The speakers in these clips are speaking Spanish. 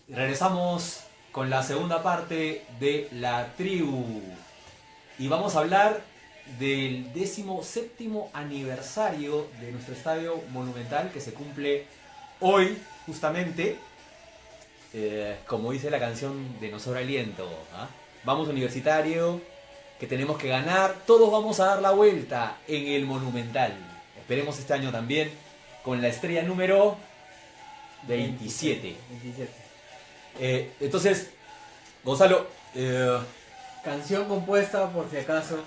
Regresamos con la segunda parte de La Tribu y vamos a hablar del 17º aniversario de nuestro estadio monumental que se cumple hoy, justamente, como dice la canción de No Sobra Aliento. ¿Ah? Vamos Universitario, que tenemos que ganar, todos vamos a dar la vuelta en el Monumental. Esperemos este año también con la estrella número 27. 27. Entonces, Gonzalo, Canción compuesta, por si acaso,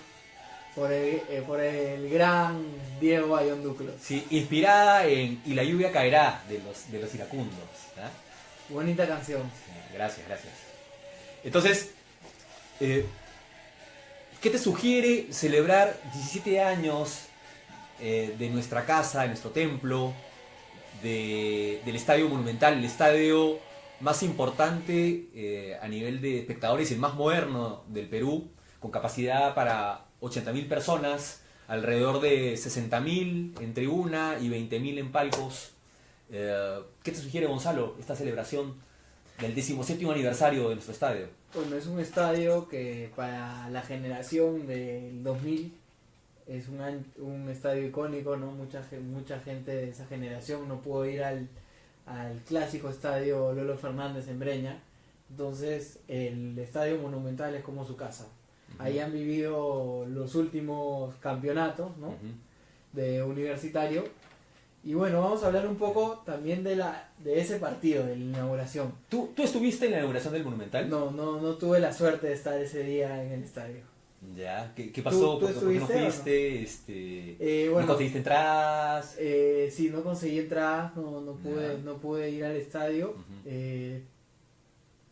por el gran Diego Ayón Duclos. sí, inspirada en Y la lluvia caerá de los iracundos. ¿Ah? Bonita canción. Gracias. Entonces, ¿qué te sugiere celebrar 17 años de nuestra casa, de nuestro templo, del Estadio Monumental, el estadio más importante a nivel de espectadores y el más moderno del Perú, con capacidad para 80.000 personas, alrededor de 60.000 en tribuna y 20.000 en palcos? ¿Qué te sugiere, Gonzalo, esta celebración del 17º aniversario de nuestro estadio? Bueno, es un estadio que para la generación del 2000 es un estadio icónico, ¿no? Mucha gente de esa generación no pudo ir al clásico estadio Lolo Fernández en Breña. Entonces el estadio Monumental es como su casa. Ahí han vivido los últimos campeonatos, ¿no? De Universitario. Y bueno, vamos a hablar un poco también de ese partido, de la inauguración. ¿Tú estuviste en la inauguración del Monumental? No tuve la suerte de estar ese día en el estadio. Ya, ¿qué pasó? ¿Tú ¿Por qué no estuviste fuiste? bueno, ¿No conseguiste entradas? Sí, no conseguí entradas, no pude ir al estadio. Ujú.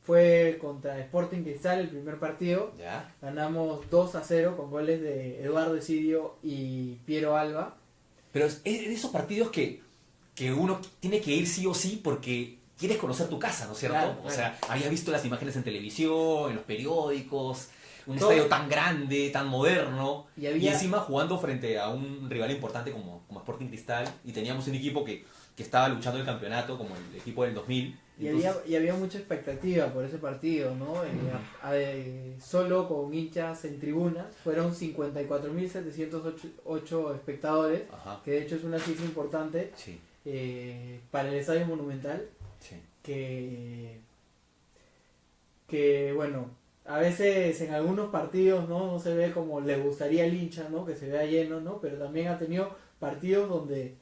Fue contra Sporting Cristal el primer partido. Ya. Ganamos 2-0 con goles de Eduardo Esidio y Piero Alba. Pero es de esos partidos que uno tiene que ir sí o sí porque quieres conocer tu casa, ¿no es cierto? Claro. O sea, habías visto las imágenes en televisión, en los periódicos, un Todo. estadio tan grande, tan moderno, Y y encima jugando frente a un rival importante como Sporting Cristal, y teníamos un equipo que estaba luchando el campeonato, como el equipo del 2000. Y había mucha expectativa por ese partido, ¿no? Solo con hinchas en tribunas fueron 54.708 espectadores, Ajá. que de hecho es una cifra importante Sí, para el Estadio Monumental, sí. que bueno, a veces en algunos partidos no se ve como le gustaría al hincha, ¿no? Que se vea lleno, ¿no? Pero también ha tenido partidos donde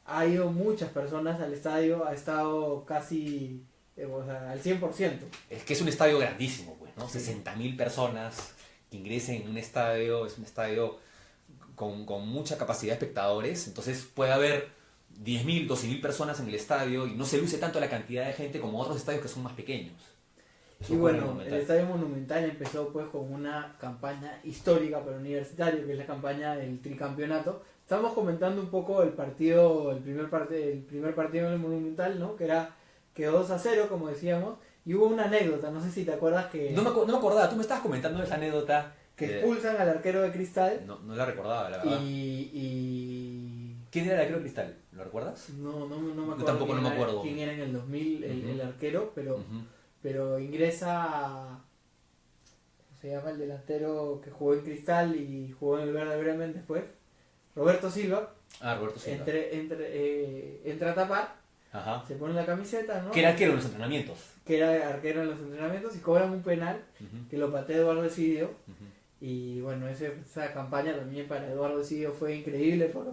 ha ido muchas personas al estadio, ha estado casi al 100%. Es que es un estadio grandísimo, pues, ¿no? Sí. 60.000 personas que ingresen en un estadio, es un estadio con mucha capacidad de espectadores, entonces puede haber 10.000, 12.000 personas en el estadio y no se luce tanto la cantidad de gente como otros estadios que son más pequeños. Eso Y ocurre en bueno, el Monumental. Estadio Monumental empezó pues con una campaña histórica para Universitario, que es la campaña del tricampeonato. Estamos comentando un poco el primer partido en el Monumental, ¿no? Quedó 2-0, como decíamos, y hubo una anécdota, no sé si te acuerdas que, No me acordaba, tú me estabas comentando esa anécdota. que expulsan al arquero de Cristal No la recordaba, la verdad. y ¿Quién era el arquero de Cristal? ¿Lo recuerdas? no me acuerdo, Yo tampoco no me acuerdo. quién era en el 2000 el arquero, Ujú. pero ingresa, ¿cómo se llama el delantero que jugó en Cristal y jugó en el Werder Bremen después? Roberto Silva. Roberto Silva. Entra a tapar, Ajá. se pone la camiseta, ¿no? Que era arquero en los entrenamientos. Que era arquero en los entrenamientos y cobran un penal Ujú. que lo patea Eduardo Esidio. Ujú. Y bueno, esa campaña también para Eduardo Esidio fue increíble porque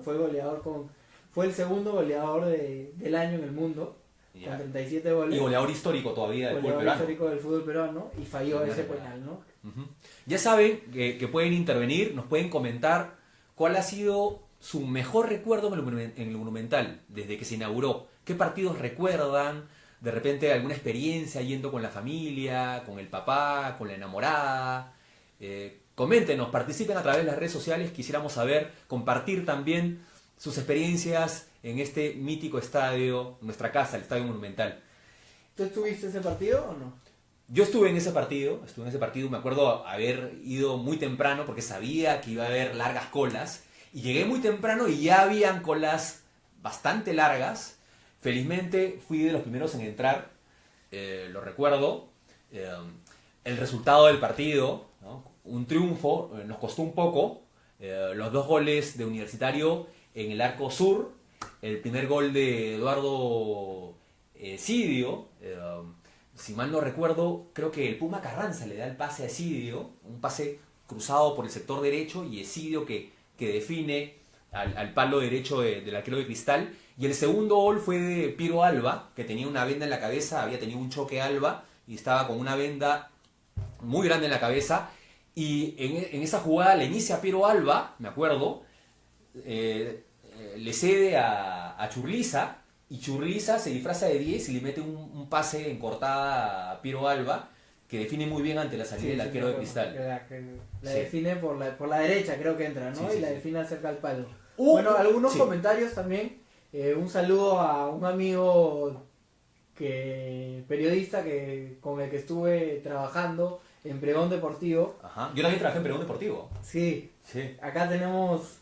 fue el segundo goleador del año en el mundo, Ya. con 37 goles. Y goleador histórico todavía del fútbol Goleador peruano. histórico del fútbol peruano y falló Sí, ese verdad. penal, ¿no? Ujú. Ya saben que pueden intervenir, nos pueden comentar cuál ha sido su mejor recuerdo en el Monumental desde que se inauguró. ¿Qué partidos recuerdan? De repente alguna experiencia yendo con la familia, con el papá, con la enamorada. Coméntenos, participen a través de las redes sociales. Quisiéramos saber, compartir también sus experiencias en este mítico estadio, nuestra casa, el Estadio Monumental. ¿Tú estuviste ese partido o no? Yo estuve en ese partido, me acuerdo haber ido muy temprano porque sabía que iba a haber largas colas y llegué muy temprano y ya habían colas bastante largas. Felizmente fui de los primeros en entrar lo recuerdo. El resultado del partido, ¿no? Un triunfo, nos costó un poco. Los 2 goles de Universitario en el arco sur, el primer gol de Eduardo Sidio, si mal no recuerdo, creo que el Puma Carranza le da el pase a Sidio, un pase cruzado por el sector derecho, y Sidio que define al palo derecho del arquero de Cristal. Y el segundo gol fue de Piero Alba, que tenía una venda en la cabeza, había tenido un choque Alba y estaba con una venda muy grande en la cabeza. Y en esa jugada le inicia a Piero Alba, me acuerdo, le cede a Churliza, y Churliza se disfraza de 10 y le mete un pase en cortada a Piero Alba, que define muy bien ante la salida del arquero de Cristal. La define por la derecha, creo que entra, ¿no? Sí, y la sí. define cerca al palo. Bueno, algunos comentarios también. Un saludo a un amigo periodista con el que estuve trabajando en Pregón Deportivo. Ajá. Yo también trabajé en Pregón Deportivo. Sí. Sí. Acá tenemos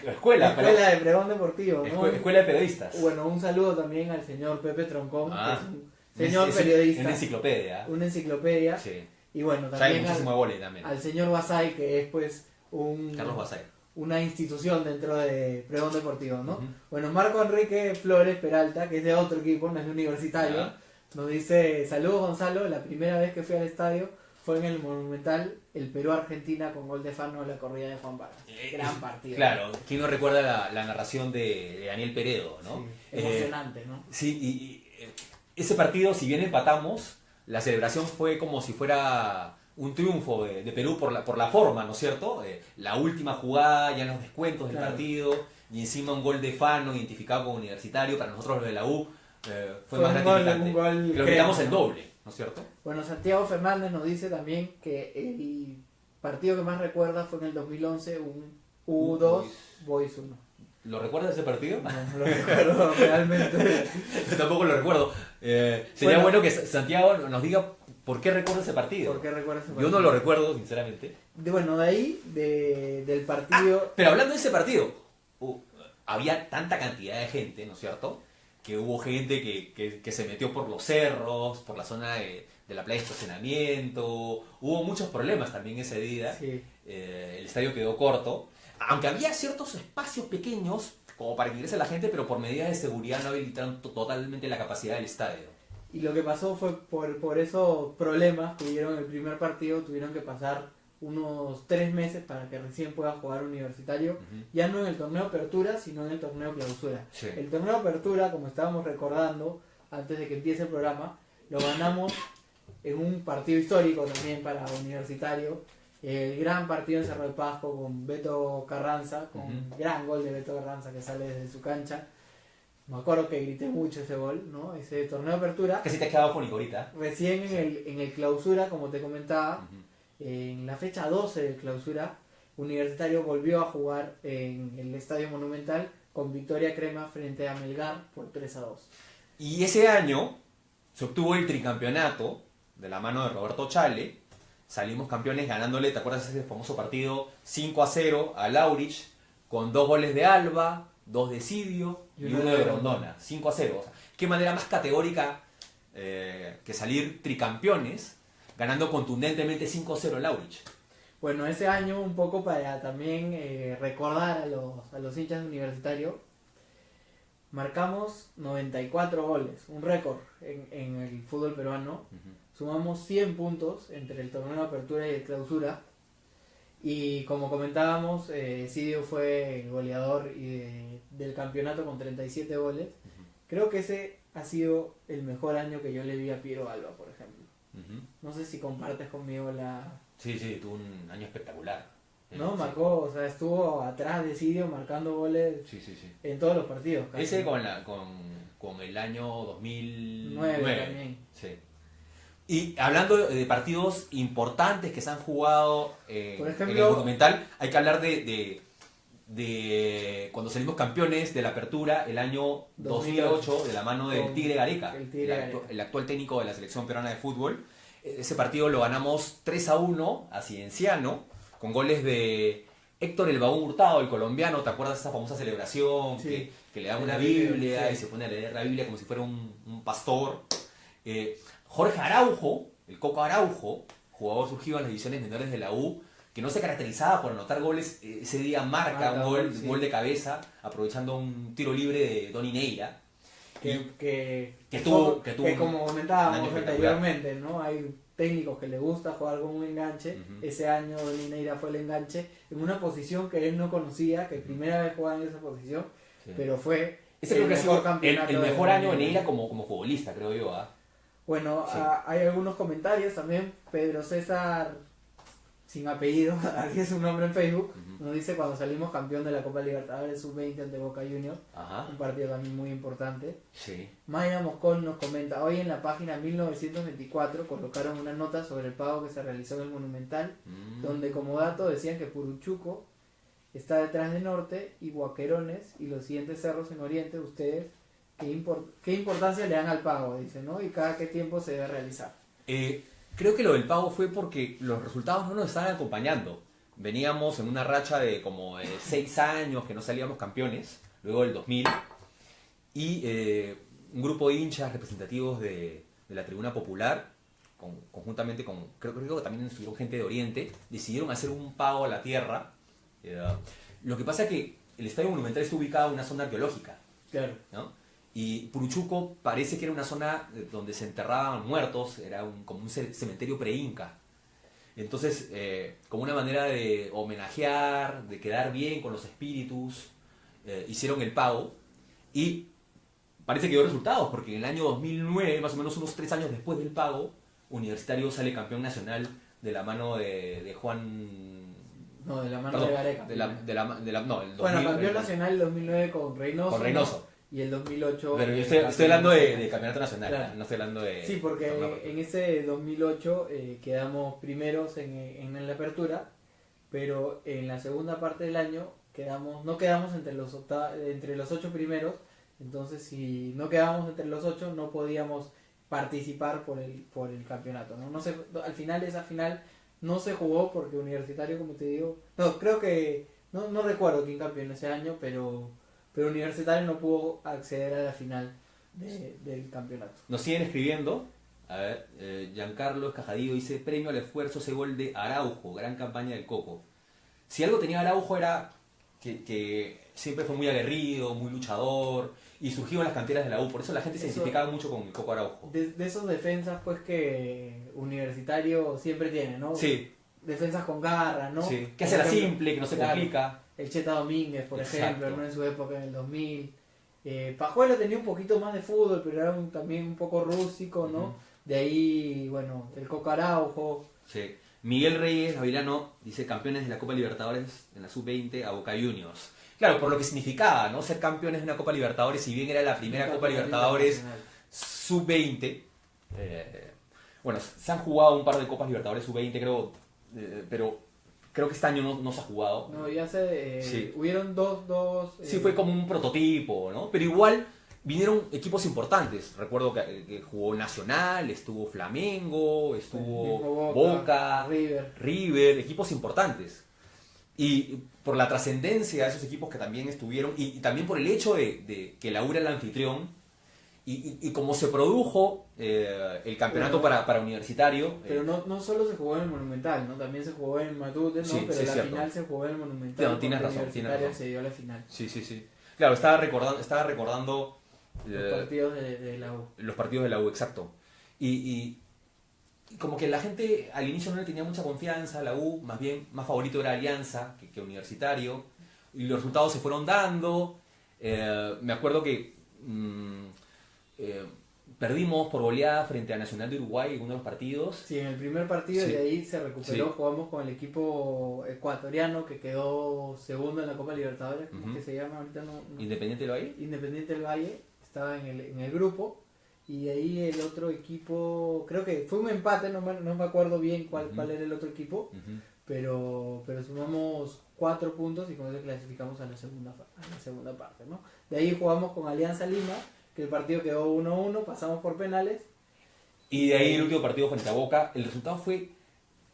escuela de Pregón Deportivo, ¿no? Escuela de periodistas. Bueno, un saludo también al señor Pepe Troncón, que es un señor es periodista. Una enciclopedia. Una enciclopedia. Sí. Y bueno, Sabe también muchísimo de vóley también. al señor Basay, que es pues Carlos Basay. una institución dentro de Pregón Deportivo, ¿no? Uh-huh. Bueno, Marco Enrique Flores Peralta, que es de otro equipo, no es de Universitario, nos dice: saludos Gonzalo, la primera vez que fui al estadio fue en el Monumental, el Perú-Argentina con gol de Fano en la corrida de Juan Vargas. Gran partido. Claro, ¿quién no recuerda la narración de Daniel Peredo, ¿no? Sí, emocionante, ¿no? Sí, y ese partido, si bien empatamos, la celebración fue como si fuera un triunfo de Perú por la forma, ¿no es cierto? La última jugada, ya en los descuentos del partido, y encima un gol de Fano identificado como Universitario. Para nosotros los de la U fue más gratificante. Lo quitamos el doble, ¿no es cierto? Bueno, Santiago Fernández nos dice también que el partido que más recuerda fue en el 2011, un U2 Boys 1. ¿Lo recuerdas ese partido? No lo recuerdo realmente. Yo tampoco lo recuerdo. Sería bueno que Santiago nos diga por qué recuerda ese partido. ¿Por qué recuerda ese partido? Yo no lo recuerdo, sinceramente. Bueno, de ahí, del partido... Pero hablando de ese partido, había tanta cantidad de gente, ¿no es cierto? Que hubo gente que se metió por los cerros, por la zona de la playa de estacionamiento. Hubo muchos problemas también ese día. Sí. El estadio quedó corto. Aunque había ciertos espacios pequeños como para que ingrese la gente, pero por medidas de seguridad no habilitaron totalmente la capacidad del estadio. Y lo que pasó fue por esos problemas que hubieron en el primer partido, tuvieron que pasar unos 3 meses para que recién pueda jugar Universitario, ya no en el torneo Apertura, sino en el torneo Clausura. Sí. El torneo Apertura, como estábamos recordando antes de que empiece el programa, lo ganamos en un partido histórico también para Universitario. El gran partido en Cerro de Pasco con Beto Carranza, con un gran gol de Beto Carranza que sale desde su cancha. Me acuerdo que grité mucho ese gol, ¿no? Ese torneo de apertura. Casi te has quedado fónico ahorita. Recién en el clausura, como te comentaba, en la fecha 12 del clausura, Universitario volvió a jugar en el Estadio Monumental con victoria crema frente a Melgar por 3-2. Y ese año se obtuvo el tricampeonato de la mano de Roberto Chale. Salimos campeones ganándole, ¿te acuerdas de ese famoso partido? 5-0 a Laurich, con 2 goles de Alba, 2 de Sidio y 1 de Grondona. 5-0. O sea, qué manera más categórica que salir tricampeones ganando contundentemente 5-0 a Laurich. Bueno, ese año un poco para también recordar a los hinchas universitarios, marcamos 94 goles, un récord en el fútbol peruano. Sumamos 100 puntos entre el torneo de apertura y el clausura. Y como comentábamos, Sidio fue el goleador del campeonato con 37 goles. Creo que ese ha sido el mejor año que yo le vi a Piero Alba, por ejemplo. No sé si compartes conmigo la... Sí, tuvo un año espectacular. No, marcó, o sea, estuvo atrás de Sidio marcando goles en todos los partidos. Casi. Ese con el año 2009 también. Sí. Y hablando de partidos importantes que se han jugado por ejemplo, en el Monumental, hay que hablar de cuando salimos campeones de la apertura el año 2008 de la mano del Tigre Gareca, el actual técnico de la selección peruana de fútbol. Ese partido lo ganamos 3-1 a Cienciano, con goles de Héctor El Baúl Hurtado, el colombiano. ¿Te acuerdas de esa famosa celebración? Sí. Que le da una Biblia y se pone a leer la Biblia como si fuera un pastor. Jorge Araujo, el Coco Araujo, jugador surgido en las divisiones menores de la U, que no se caracterizaba por anotar goles, ese día marca un gol, sí. gol de cabeza, aprovechando un tiro libre de Donny Neira. Que tuvo como comentábamos un año anteriormente, ¿no? Hay técnicos que le gusta jugar con un enganche. Ese año Donny Neira fue el enganche en una posición que él no conocía, que primera vez jugaba en esa posición, Sí. pero fue Ese creo que ha sido campeonato el de mejor año de Neira. Neira como futbolista, creo yo. Bueno, Sí. hay algunos comentarios también. Pedro César, sin apellido, así es su nombre en Facebook, nos dice: cuando salimos campeón de la Copa Libertadores Sub-20 ante Boca Juniors, Ajá. un partido también muy importante. Sí. Mayra Moscón nos comenta: hoy en la página 1924 colocaron una nota sobre el pago que se realizó en el Monumental, donde como dato decían que Puruchuco está detrás de Norte y Guaquerones y los siguientes cerros en Oriente. Ustedes, ¿qué importancia le dan al pago? Dice, ¿no? Y cada qué tiempo se debe realizar. Creo que lo del pago fue porque los resultados no nos estaban acompañando. Veníamos en una racha de como 6 años que no salíamos campeones, luego del 2000, y un grupo de hinchas representativos de la Tribuna Popular, conjuntamente con, creo que también estuvieron gente de Oriente, decidieron hacer un pago a la tierra. Lo que pasa es que el Estadio Monumental está ubicado en una zona arqueológica, Claro. ¿no? Y Puruchuco parece que era una zona donde se enterraban muertos, era como un cementerio pre-inca. Entonces, como una manera de homenajear, de quedar bien con los espíritus, hicieron el pago y parece que dio resultados, porque en el año 2009, más o menos unos 3 años después del pago, Universitario sale campeón nacional de la mano de Juan... No, de la mano Perdón, de Gareca. no, el 2000, Bueno, campeón nacional el 2009 con Reynoso. con Reynoso. ¿No? Y el 2008... Pero yo estoy hablando de campeonato nacional, Claro. no estoy hablando de... Sí, porque en ese 2008 quedamos primeros en la apertura, pero en la segunda parte del año no quedamos entre los 8 primeros. Entonces, si no quedábamos entre los 8, no podíamos participar por el campeonato, ¿no? No sé, al final, esa final no se jugó porque Universitario, como te digo, no, creo que, no recuerdo quién campeón ese año, pero Universitario no pudo acceder a la final del campeonato. Nos siguen escribiendo. A ver, Giancarlo Escajadillo dice: premio al esfuerzo ese gol de Araujo, gran campaña del Coco. Si algo tenía Araujo era que siempre fue muy aguerrido, muy luchador y surgió en las canteras de la U, por eso la gente se identificaba mucho con el Coco Araujo. De esos defensas pues que Universitario siempre tiene, ¿no? Sí. Defensas con garra, ¿no? Sí. Que hace la simple, que no se complica. El Cheta Domínguez, por Exacto. ejemplo, ¿no? En su época en el 2000. Pajuelo tenía un poquito más de fútbol, pero era también un poco rústico, ¿no? De ahí, bueno, el Coco Araujo. Sí. Miguel Reyes Gavilano dice: campeones de la Copa Libertadores en la Sub-20 a Boca Juniors. Claro, por lo que significaba, ¿no? Ser campeones de una Copa Libertadores, si bien era la primera Copa Libertadores Sub-20. Bueno, se han jugado un par de Copas Libertadores Sub-20, creo, pero creo que este año no se ha jugado. No, ya sé, Sí. hubieron dos... Sí, fue como un prototipo, ¿no? Pero igual vinieron equipos importantes. Recuerdo que jugó Nacional, estuvo Flamengo, estuvo Boca, River, equipos importantes. Y por la trascendencia de esos equipos que también estuvieron, y también por el hecho de que la U era el anfitrión, y como se produjo el campeonato para Universitario... Pero no solo se jugó en el Monumental, ¿no? También se jugó en Matute, ¿no? Sí, pero sí, la cierto. final se jugó en el Monumental. No, tienes razón, Universitario se dio a la final. Sí. Claro, estaba recordando Los partidos de la U. los partidos de la U, exacto. Y como que la gente al inicio no le tenía mucha confianza a la U, más bien más favorito era Alianza que Universitario, y los resultados se fueron dando. Me acuerdo que perdimos por goleada frente a Nacional de Uruguay en uno de los partidos. Sí, en el primer partido, Sí. de ahí se recuperó. Sí. Jugamos con el equipo ecuatoriano que quedó segundo en la Copa Libertadores, ¿cómo es que se llama? Ahorita no. Independiente del Valle. Independiente del Valle, estaba en el grupo. Y de ahí el otro equipo, creo que fue un empate, no me acuerdo bien cuál era el otro equipo, pero sumamos 4 puntos y con eso clasificamos a la segunda parte, ¿no? De ahí jugamos con Alianza Lima, que el partido quedó 1-1, pasamos por penales. Y de ahí el último partido frente a Boca, el resultado fue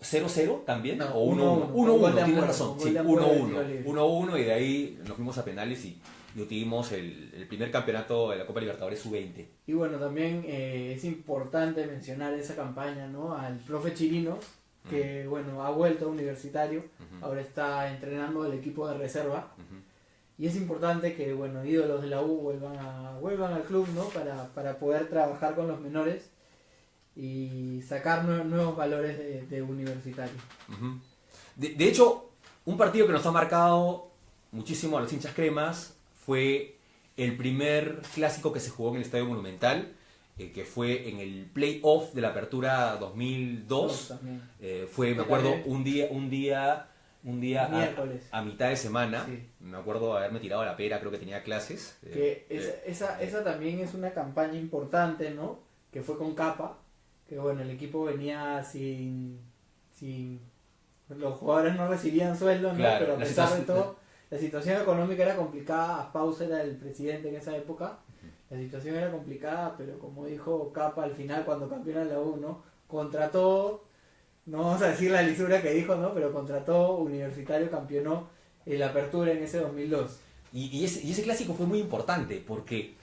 0-0 también, No, o 1-1. 1-1, 1-1, tienes razón, sí, gol de Ampuero de tiro 1-1. libre. 1-1 y de ahí nos fuimos a penales y y obtuvimos el primer campeonato de la Copa Libertadores Sub-20. Y bueno, también es importante mencionar esa campaña, ¿no? Al profe Chirinos, que bueno, ha vuelto a Universitario, ahora está entrenando el equipo de reserva. Y es importante que, bueno, ídolos de la U vuelvan al club, ¿no? Para poder trabajar con los menores y sacar nuevos valores de Universitario. De hecho, un partido que nos ha marcado muchísimo a los hinchas cremas fue el primer clásico que se jugó en el Estadio Monumental, que fue en el playoff de la Apertura 2002. Fue, me acuerdo, un día a mitad de semana. Sí. Me acuerdo haberme tirado a la pera, creo que tenía clases. Esa también es una campaña importante, ¿no? Que fue con Capa, que bueno, el equipo venía sin los jugadores no recibían sueldo, ¿no? Claro, pero a pesar de todo, la situación económica era complicada. Paus era el presidente en esa época. La situación era complicada, pero como dijo Capa al final cuando campeona la U, ¿no? Contrató, no vamos a decir la lisura que dijo, ¿no? Pero contrató, Universitario campeonó la Apertura en ese 2002. Y ese clásico fue muy importante porque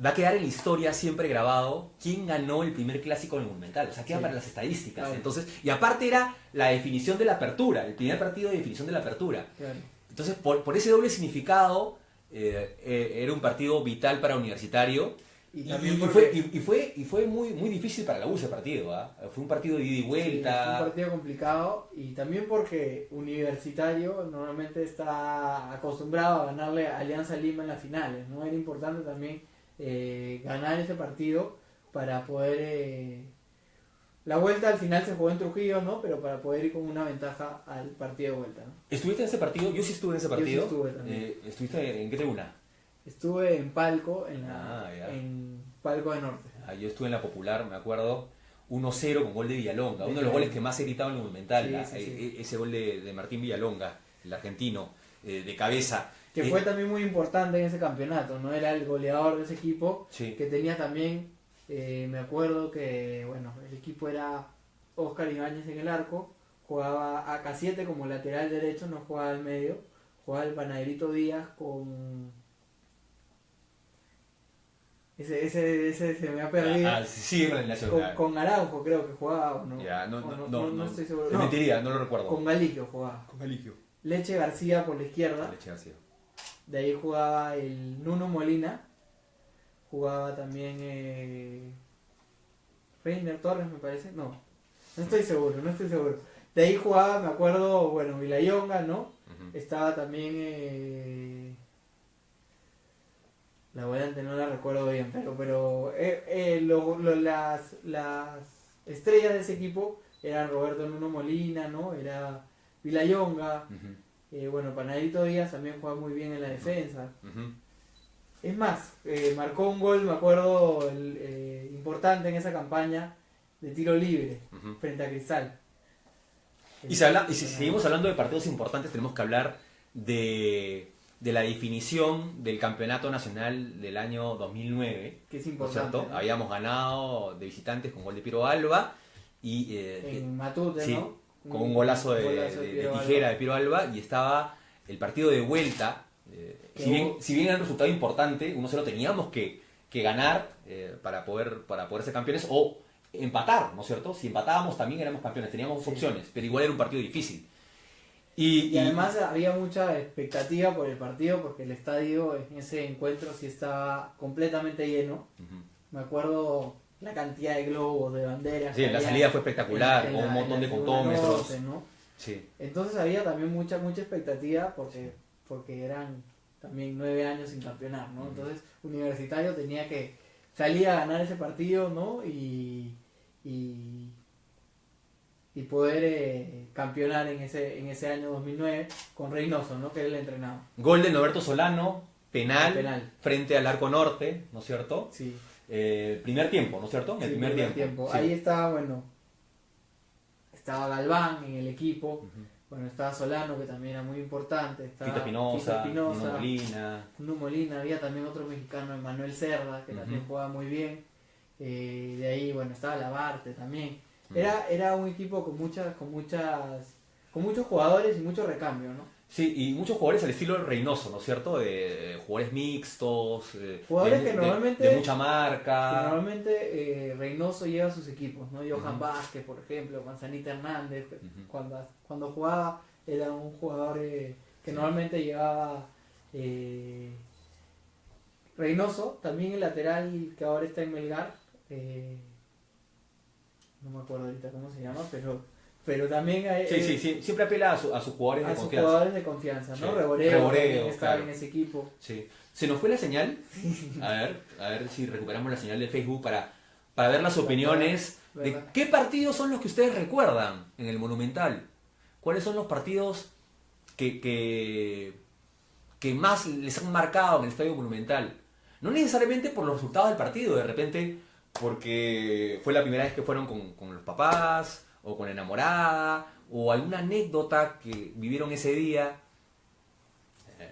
va a quedar en la historia siempre grabado quién ganó el primer clásico en el Monumental. O sea, queda para las estadísticas. Claro. Entonces, y aparte era la definición de la apertura, el primer partido de definición de la apertura. Claro. Entonces, por ese doble significado, era un partido vital para Universitario. Y fue muy difícil para la U ese partido. Fue un partido de ida y vuelta. Sí, fue un partido complicado y también porque Universitario normalmente está acostumbrado a ganarle a Alianza Lima en las finales, ¿no? Era importante también ganar ese partido para poder... La vuelta al final se jugó en Trujillo, ¿no? Pero para poder ir con una ventaja al partido de vuelta, ¿no? ¿Estuviste en ese partido? Yo sí estuve en ese partido. Yo sí estuve también. ¿Estuviste en qué tribuna? Estuve en Palco, en Palco de Norte. Yo estuve en la Popular, me acuerdo, 1-0 con gol de Villalonga, uno de los goles que más he gritado en el Monumental, Sí. ese gol de Martín Villalonga, el argentino, de cabeza. Que fue también muy importante en ese campeonato, ¿no? Era el goleador de ese equipo, Sí. que tenía también, me acuerdo que, bueno, el equipo era Óscar Ibáñez en el arco, jugaba a K7 como lateral derecho, no jugaba al medio, jugaba el Panaderito Díaz con... Ese se me ha perdido. Sí, con el Nacional. Con Araujo creo que jugaba, ¿no? Ya, no estoy seguro. Te mentiría, no lo recuerdo. Con Galigio jugaba. Con Galigio. Leche García por la izquierda. Leche García. De ahí jugaba el Nuno Molina. Jugaba también Reiner Torres, me parece. No estoy seguro. De ahí jugaba, me acuerdo, bueno, Villayonga, ¿no? Estaba también... La volante no la recuerdo bien, pero las estrellas de ese equipo eran Roberto Nuno Molina, ¿no? Era Villayonga. Bueno, Panadito Díaz también juega muy bien en la defensa. Es más, marcó un gol, me acuerdo, importante en esa campaña de tiro libre frente a Cristal. Y si seguimos hablando de partidos importantes, tenemos que hablar de la definición del campeonato nacional del año 2009. Que es importante, ¿no? Habíamos ganado de visitantes con gol de Piero Alba. Y, en Matute, sí, ¿no? con un golazo de tijera de Piero Alba. Y estaba el partido de vuelta. Si bien era un resultado importante, 1-0 teníamos que ganar para poder ser campeones o empatar, ¿no es cierto? Si empatábamos también éramos campeones, teníamos dos opciones, pero igual era un partido difícil. Y además había mucha expectativa por el partido porque el estadio en ese encuentro sí estaba completamente lleno. Me acuerdo la cantidad de globos, de banderas. Sí, la salida fue espectacular, con un montón de contómetros. Norte, ¿no? Sí. Entonces había también mucha expectativa porque eran también 9 años sin campeonar, ¿no? Entonces Universitario tenía que salir a ganar ese partido, ¿no? Y poder campeonar en ese año 2009 con Reynoso, ¿no? Que era el entrenador. Gol de Norberto Solano, penal frente al arco norte, ¿no es cierto? Sí. Primer tiempo, ¿no es cierto? El primer tiempo. Sí. Ahí estaba Galván en el equipo, estaba Solano, que también era muy importante, estaba Fito Espinosa, Nuno Molina, había también otro mexicano, Emanuel Cerda, que también jugaba muy bien. De ahí, estaba Labarte también. Era un equipo con muchos jugadores y mucho recambio, ¿no? Sí, y muchos jugadores al estilo Reynoso, ¿no es cierto? De jugadores mixtos, Jugadores de, que normalmente, de mucha marca. Reynoso lleva a sus equipos, ¿no? Johan Vázquez, por ejemplo, Manzanita Hernández, cuando jugaba era un jugador que normalmente llevaba Reynoso, también el lateral que ahora está en Melgar, no me acuerdo ahorita cómo se llama, pero también hay, Sí, siempre apela a sus jugadores de confianza. Jugadores de confianza, ¿no? Sí. Reboreo estaba claro. en ese equipo. Sí. ¿Se nos fue la señal? A ver si recuperamos la señal de Facebook para ver las opiniones de qué partidos son los que ustedes recuerdan en el Monumental. ¿Cuáles son los partidos que más les han marcado en el Estadio Monumental? No necesariamente por los resultados del partido, de repente porque fue la primera vez que fueron con los papás, o con la enamorada, o alguna anécdota que vivieron ese día.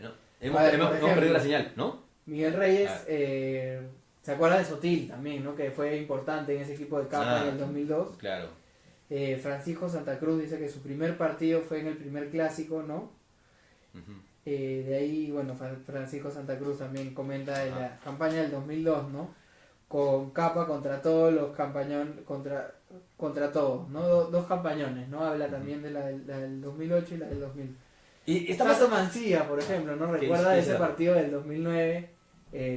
¿No? Hemos perdido la señal, ¿no? Miguel Reyes, ¿se acuerda de Sotil también, ¿no? Que fue importante en ese equipo de Capa en el 2002. Claro. Francisco Santa Cruz dice que su primer partido fue en el primer clásico, ¿no? De ahí, bueno, Francisco Santa Cruz también comenta de la campaña del 2002, ¿no? Con Capa contra todos los campañones, contra todos, ¿no? Dos campañones, ¿no? Habla también de la del 2008 y la del 2000. Y Tato Mancilla, por ejemplo, ¿no? Recuerda ese partido del 2009,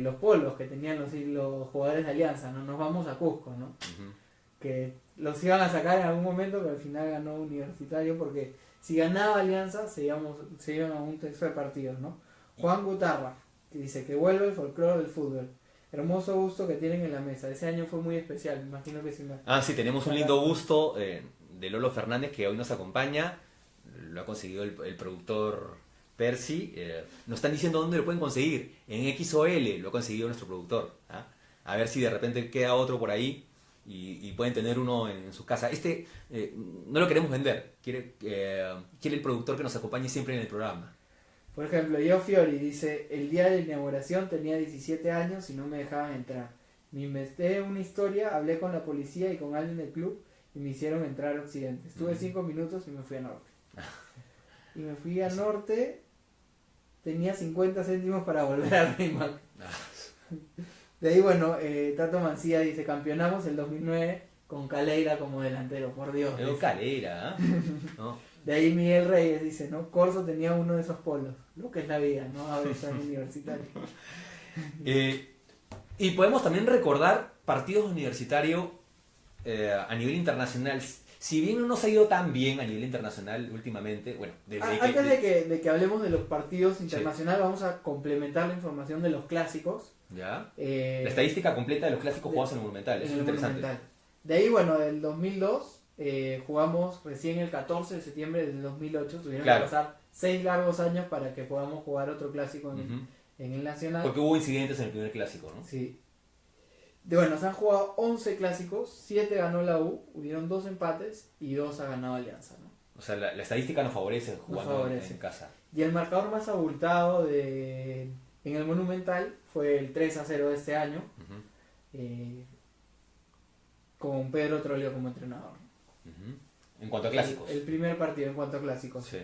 los polos que tenían los jugadores de Alianza, ¿no? Nos vamos a Cusco, ¿no? Que los iban a sacar en algún momento, pero al final ganó Universitario, porque si ganaba Alianza se iban a un tercer de partidos, ¿no? Juan Gutarra, que dice que vuelve el folclore del fútbol. Hermoso gusto que tienen en la mesa. Ese año fue muy especial, me imagino que sí. Sí, tenemos un lindo gusto de Lolo Fernández que hoy nos acompaña. Lo ha conseguido el productor Percy. Nos están diciendo dónde lo pueden conseguir. En XOL lo ha conseguido nuestro productor. A ver si de repente queda otro por ahí y pueden tener uno en su casa. No lo queremos vender. Quiere el productor que nos acompañe siempre en el programa. Por ejemplo, Yo Fiori dice, el día de la inauguración tenía 17 años y no me dejaban entrar. Me inventé una historia, hablé con la policía y con alguien del club y me hicieron entrar a Occidente. Estuve 5 minutos y me fui a Norte. Y me fui a Norte, tenía 50 céntimos para volver a Reymac. De ahí, bueno, Tato Mancilla dice, campeonamos el 2009 con Caleira como delantero, por Dios. Caleira, ¿no? De ahí Miguel Reyes dice, ¿no? Corso tenía uno de esos polos, lo que es la vida, ¿no? A veces en universitario. Y podemos también recordar partidos universitarios a nivel internacional. Si bien no nos ha ido tan bien a nivel internacional últimamente, bueno... Antes de que hablemos de los partidos internacionales, vamos a complementar la información de los clásicos. ¿Ya? La estadística completa de los clásicos jugados en el Monumental, eso es interesante. Monumental. De ahí, bueno, del 2002... jugamos recién el 14 de septiembre del 2008, tuvieron que pasar 6 largos años para que podamos jugar otro clásico en el Nacional. Porque hubo incidentes en el primer clásico, ¿no? Sí. Bueno, se han jugado 11 clásicos, 7 ganó la U, hubieron 2 empates y 2 ha ganado Alianza, ¿no? O sea, la estadística nos favorece jugando en casa. Y el marcador más abultado en el Monumental fue el 3-0 de este año, con Pedro Trollio como entrenador. En cuanto a clásicos. El primer partido en cuanto a clásicos. Sí.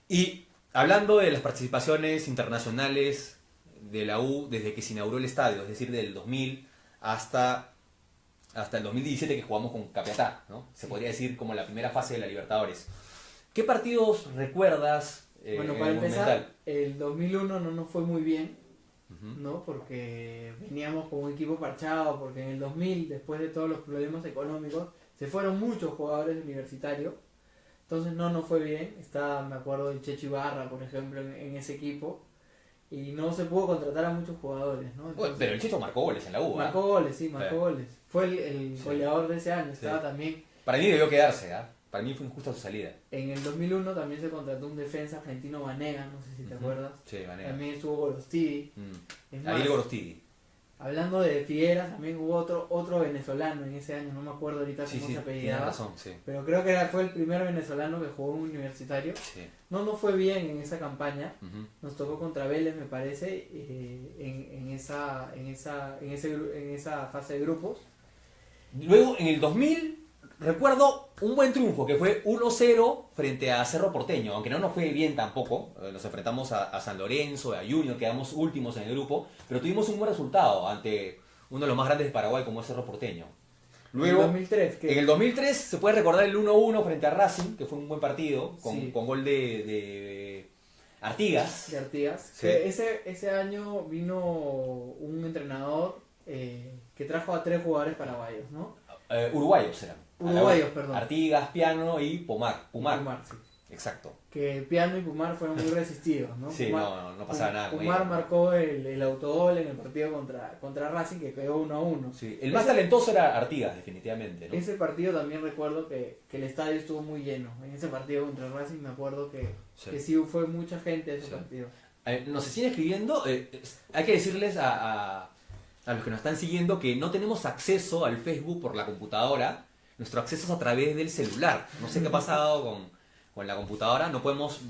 Y hablando de las participaciones internacionales de la U desde que se inauguró el estadio, es decir, del 2000 hasta el 2017 que jugamos con Capiatá, ¿no? Se podría decir como la primera fase de la Libertadores. ¿Qué partidos recuerdas? Bueno, para empezar, el 2001 no nos fue muy bien, ¿no? Porque veníamos con un equipo parchado, porque en el 2000, después de todos los problemas económicos, se fueron muchos jugadores universitarios, entonces no nos fue bien. Me acuerdo del Checho Ibarra, por ejemplo, en ese equipo, y no se pudo contratar a muchos jugadores, ¿no? Entonces, pero el Checho marcó goles en la U, marcó goles, sí, marcó goles. Fue el goleador de ese año, estaba también. Para mí debió quedarse, para mí fue injusta su salida. En el 2001 también se contrató un defensa argentino, Vanega, no sé si te acuerdas. Sí, Vanega. También estuvo Gorostidi. Ariel Gorostidi. Hablando de Figueras, también hubo otro venezolano en ese año, no me acuerdo ahorita cómo se apellidaba. Tienes razón, sí. Pero creo que fue el primer venezolano que jugó en un universitario. Sí. No nos fue bien en esa campaña. Nos tocó contra Vélez, me parece, en esa fase de grupos. Luego, en el 2000, recuerdo un buen triunfo que fue 1-0 frente a Cerro Porteño, aunque no nos fue bien tampoco. Nos enfrentamos a San Lorenzo, a Junior, quedamos últimos en el grupo, pero tuvimos un buen resultado ante uno de los más grandes de Paraguay como es Cerro Porteño. Luego, en 2003, en el 2003 se puede recordar el 1-1 frente a Racing, que fue un buen partido, con gol de Artigas. De Artigas. Sí. Que ese año vino un entrenador que trajo a 3 jugadores paraguayos, ¿no? Uruguayos eran. Uruguayos, perdón. Artigas, Piano y Pumar. Pumar, sí. Exacto. Que Piano y Pumar fueron muy resistidos, ¿no? Sí, Pumar, no pasaba nada con Pumar ellos. marcó el autogol en el partido contra Racing, que quedó 1-1. Sí, el más talentoso era Artigas, definitivamente, ¿no? Ese partido también recuerdo que el estadio estuvo muy lleno. En ese partido contra Racing me acuerdo que sí fue mucha gente ese partido. Nos siguen escribiendo. Hay que decirles a los que nos están siguiendo que no tenemos acceso al Facebook por la computadora. Nuestro acceso es a través del celular. No sé qué ha pasado con la computadora. No podemos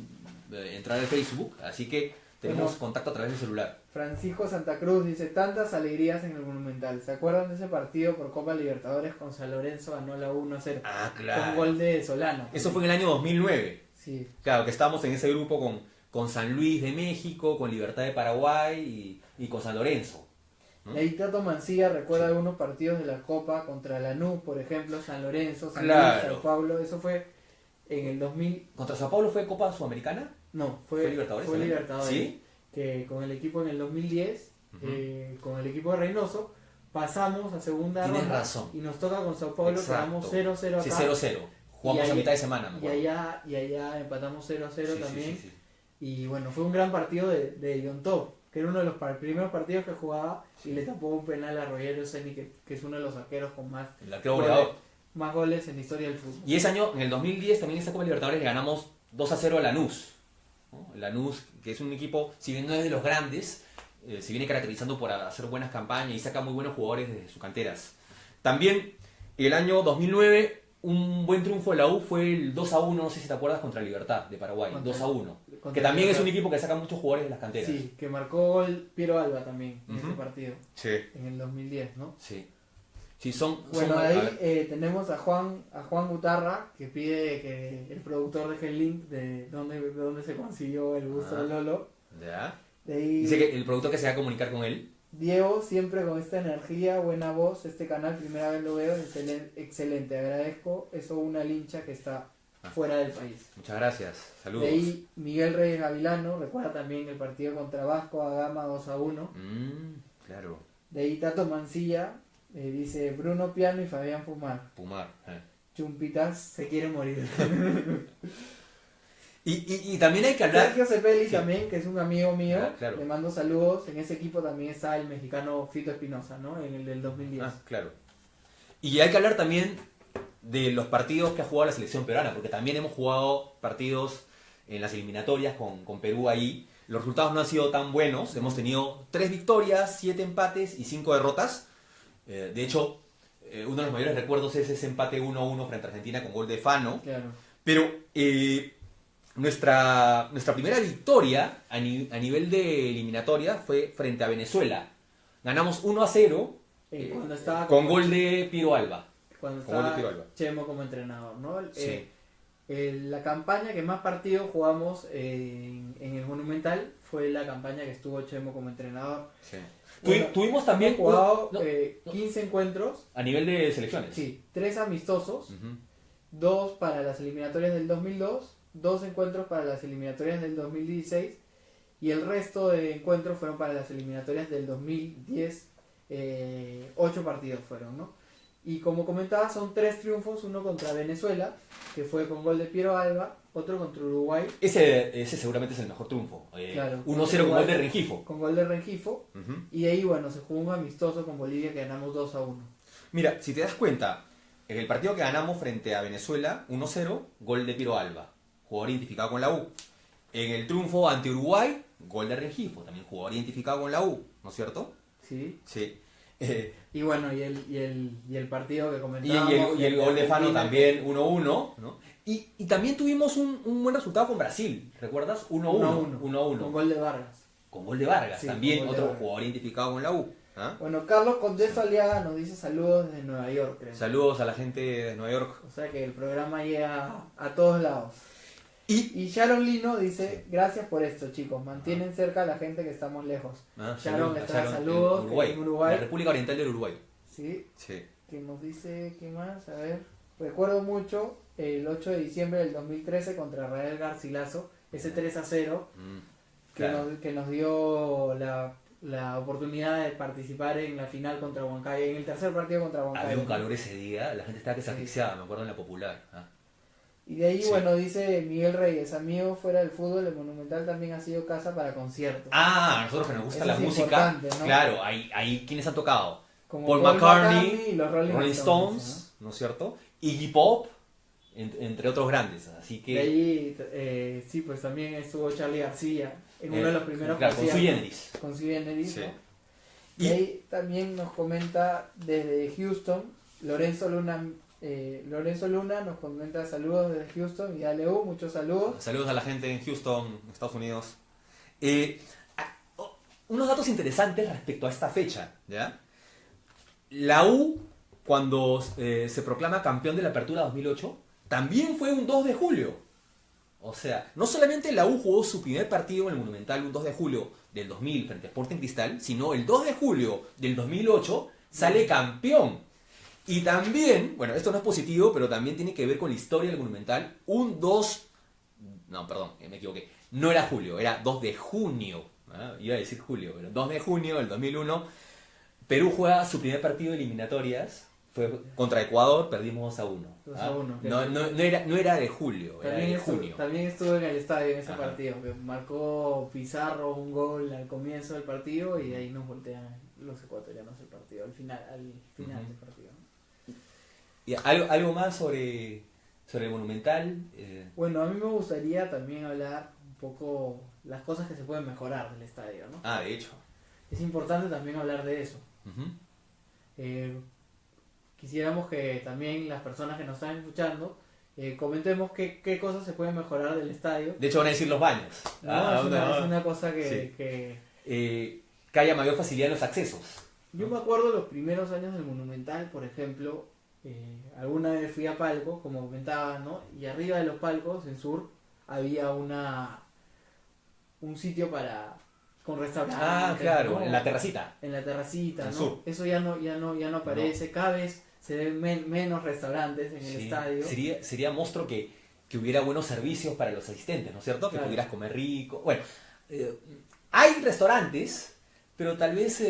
entrar al Facebook, así que tenemos contacto a través del celular. Francisco Santa Cruz dice: tantas alegrías en el Monumental. ¿Se acuerdan de ese partido por Copa Libertadores con San Lorenzo? Ganó la 1-0. Ah, claro. Con gol de Solano. Eso fue en el año 2009. Sí. Claro, que estábamos en ese grupo con San Luis de México, con Libertad de Paraguay y con San Lorenzo. Y ahí Tato Mancilla recuerda algunos partidos de la Copa contra Lanús, por ejemplo, San Lorenzo, San Luis, Sao Paulo. Eso fue en el 2000. ¿Contra Sao Paulo fue Copa Sudamericana? No, fue Libertadores. Fue Libertadores. ¿Sí? Que con el equipo en el 2010, con el equipo de Reynoso, pasamos a segunda Tienes ronda. razón. Y nos toca con Sao Paulo, quedamos 0-0 acá. Sí, 0-0. Jugamos a mitad de semana, me acuerdo. Y allá empatamos 0-0 también. Sí. Y bueno, fue un gran partido de Yontov, que era uno de los primeros partidos que jugaba y le tapó un penal a Rogelio Ceni, que es uno de los arqueros con más goles en la historia del fútbol. Y ese año, en el 2010, también en esa Copa Libertadores le ganamos 2-0 a Lanús. ¿No? Lanús, que es un equipo, si bien no es de los grandes, se viene caracterizando por hacer buenas campañas y saca muy buenos jugadores desde sus canteras. También, el año 2009, un buen triunfo de la U fue el 2-1, no sé si te acuerdas, contra Libertad de Paraguay, 2-1. Que también es un equipo que saca muchos jugadores de las canteras. Sí, que marcó gol Piero Alba también en ese partido. Sí. En el 2010, ¿no? Sí. Bueno, ahí tenemos a Juan Gutarra, que pide que el productor deje el link de dónde se consiguió el gusto de Lolo. Ya. De ahí, dice que el productor que se va a comunicar con él. Diego, siempre con esta energía, buena voz, este canal primera vez lo veo, excelente, agradezco, eso una lincha que está fuera del país. Muchas gracias, saludos. De ahí Miguel Reyes Gavilano, recuerda también el partido contra Vasco a Gama 2-1. Claro. De ahí Tato Mancilla, dice Bruno Piano y Fabián Pumar. Chumpitas se quiere morir. Y también hay que hablar... Sergio Cepelli también, que es un amigo mío, claro. le mando saludos. En ese equipo también está el mexicano Fito Espinosa, ¿no? En el del 2010. Claro. Y hay que hablar también de los partidos que ha jugado la selección peruana, porque también hemos jugado partidos en las eliminatorias con Perú ahí. Los resultados no han sido tan buenos. Hemos tenido 3 victorias, 7 empates y 5 derrotas. De hecho, uno de los mayores recuerdos es ese empate 1-1 frente a Argentina con gol de Fano. Claro. Pero nuestra primera victoria a nivel de eliminatoria fue frente a Venezuela. Ganamos 1-0 con gol de Piero Alba. Cuando estaba Chemo como entrenador, ¿no? Sí. La campaña que más partidos jugamos en el Monumental fue la campaña que estuvo Chemo como entrenador. Sí. Bueno, tuvimos también hemos jugado 15 encuentros a nivel de selecciones. Sí, 3 amistosos, 2 para las eliminatorias del 2002, 2 encuentros para las eliminatorias del 2016 y el resto de encuentros fueron para las eliminatorias del 2010. 8 partidos fueron, ¿no? Y como comentaba, son 3 triunfos, uno contra Venezuela, que fue con gol de Piero Alba, otro contra Uruguay. Ese seguramente es el mejor triunfo. Claro, 1-0 con gol de Rengifo. Con gol de Rengifo. Y de ahí, bueno, se jugó un amistoso con Bolivia que ganamos 2-1. Mira, si te das cuenta, en el partido que ganamos frente a Venezuela, 1-0, gol de Piero Alba, jugador identificado con la U. En el triunfo ante Uruguay, gol de Rengifo, también jugador identificado con la U, ¿no es cierto? Sí. Sí. Y bueno, y el partido que comentábamos. Y el gol de Fano también, 1-1, ¿no? Y también tuvimos un buen resultado con Brasil, ¿recuerdas? 1-1. Con gol de Vargas. Con gol de Vargas, sí, también gol otro Vargas. Jugador identificado con la U. ¿Ah? Bueno, Carlos Condeso Aliaga nos dice saludos desde Nueva York, creo. Saludos a la gente de Nueva York. O sea que el programa llega a todos lados. Y Y Sharon Lino dice, gracias por esto, chicos. Mantienen cerca a la gente que estamos lejos. Sharon está, saludos, en Uruguay, en Uruguay. la República Oriental del Uruguay. Sí, Sí. que nos dice, ¿qué más? A ver. Recuerdo mucho el 8 de diciembre del 2013 contra Rael Garcilaso, ese 3-0, Claro. que nos dio la oportunidad de participar en la final contra Huancayo, en el tercer partido contra Huancayo. Había un calor ese día, la gente estaba que se Sí. asfixiaba, me acuerdo en la popular. Y de ahí, Sí. bueno, dice Miguel Reyes, amigo, fuera del fútbol, el Monumental también ha sido casa para conciertos. Ah, a nosotros que nos gusta Eso la es música, importante, ¿no? claro, hay quienes han tocado. Como Paul McCartney, y los Rolling Rolling Stones, Stones, ¿no es cierto? Iggy Pop, entre otros grandes. Así ¿no? que De ahí, sí, pues también estuvo Charlie García en uno de los primeros claro, con conciertos. Sui Generis. Con Sui Generis, Sí. ¿no? Y- Y ahí también nos comenta desde Houston, Lorenzo Luna nos comenta saludos desde Houston y Aleu, muchos saludos. Saludos a la gente en Houston, Estados Unidos. Unos datos interesantes respecto a esta fecha, ¿ya? La U, cuando se proclama campeón de la Apertura 2008, también fue un 2 de julio. O sea, no solamente la U jugó su primer partido en el Monumental un 2 de julio del 2000 frente a Sporting Cristal, sino el 2 de julio del 2008 sale campeón. Y también, bueno, esto no es positivo, pero también tiene que ver con la historia del Monumental. No, perdón, me equivoqué. No era julio, era 2 de junio. Iba a decir julio, pero 2 de junio del 2001. Perú juega su primer partido de eliminatorias. Fue contra Ecuador, perdimos 2-1. 2-1, No era de julio, era de junio. También estuvo en el estadio en ese Ajá. partido, que marcó Pizarro un gol al comienzo del partido y de ahí nos voltean los ecuatorianos el partido, al final Ujú. del partido. ¿Y algo más sobre el Monumental? Bueno, a mí me gustaría también hablar un poco las cosas que se pueden mejorar del estadio, ¿no? De hecho. Es importante también hablar de eso. Ujú. Quisiéramos que también las personas que nos están escuchando comentemos qué cosas se pueden mejorar del estadio. De hecho van a decir los baños. ¿No? Es una cosa Sí. que Que haya mayor facilidad en los accesos. yo me acuerdo los primeros años del Monumental, por ejemplo, alguna vez fui a palco, como comentaba, ¿no? Y arriba de los palcos, en sur, había un sitio con restaurantes. Claro, ¿no? en la terracita. En la terracita, En ¿no? sur. Eso ya no aparece, cada vez se ven menos restaurantes en el Sí. estadio. Sería monstruo que hubiera buenos servicios para los asistentes, ¿no es cierto? Que Claro. pudieras comer rico. Bueno, hay restaurantes, pero tal vez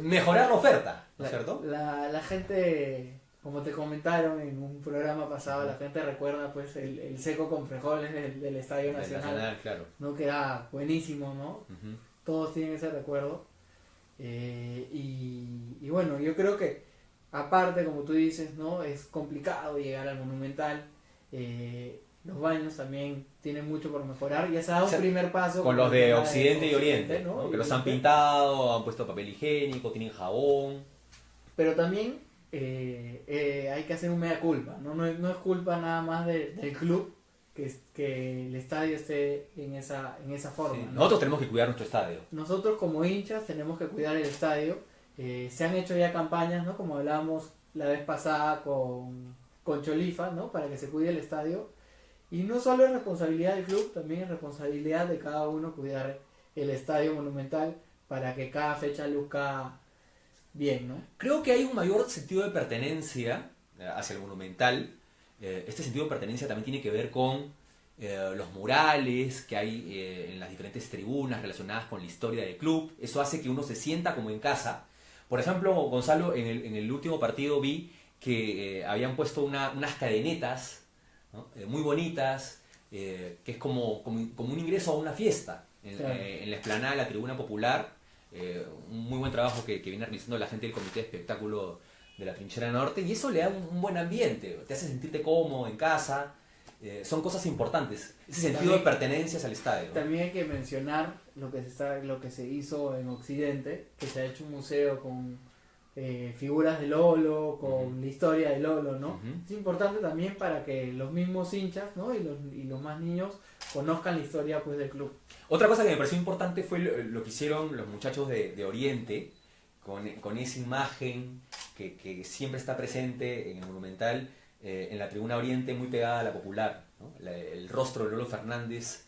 mejorar la oferta, ¿no es cierto? La gente, como te comentaron en un programa pasado, la gente recuerda pues el seco con frijoles del Estadio Del Nacional, claro. ¿no? Que era buenísimo, ¿no? Ujú. Todos tienen ese recuerdo. Y bueno, yo creo que aparte, como tú dices, ¿no? Es complicado llegar al Monumental. Los baños también tienen mucho por mejorar. Ya se ha dado O sea, un primer paso. Con los de Occidente y Oriente, ¿no? ¿no? Que los han pintado, han puesto papel higiénico, tienen jabón. Pero también hay que hacer un mea culpa, ¿no? No es culpa nada más del club que el estadio esté en esa forma. Sí. ¿no? Nosotros tenemos que cuidar nuestro estadio. Nosotros como hinchas tenemos que cuidar el estadio. Se han hecho ya campañas, ¿no? Como hablábamos la vez pasada con Cholifa, ¿no? Para que se cuide el estadio. Y no solo es responsabilidad del club, también es responsabilidad de cada uno cuidar el estadio Monumental para que cada fecha luzca bien, ¿no? Creo que hay un mayor sentido de pertenencia hacia el Monumental. Este sentido de pertenencia también tiene que ver con los murales que hay en las diferentes tribunas relacionadas con la historia del club. Eso hace que uno se sienta como en casa. Por ejemplo, Gonzalo, en el último partido vi que habían puesto unas cadenetas, ¿no? Muy bonitas, que es como un ingreso a una fiesta Claro. en la explanada de la Tribuna Popular. Un muy buen trabajo que viene realizando la gente del Comité de Espectáculo de la Trinchera Norte, y eso le da un buen ambiente, te hace sentirte cómodo en casa. Son cosas importantes, ese sentido También- de pertenencia hacia el estadio. También hay que mencionar lo que se hizo en Occidente, que se ha hecho un museo con figuras de Lolo, con Ujú. la historia de Lolo, ¿no? Ujú. Es importante también para que los mismos hinchas, ¿no? y los más niños conozcan la historia pues del club. Otra cosa que me pareció importante fue lo que hicieron los muchachos de Oriente con esa imagen que siempre está presente en el Monumental, en la tribuna oriente, muy pegada a la popular, ¿no? El rostro de Lolo Fernández,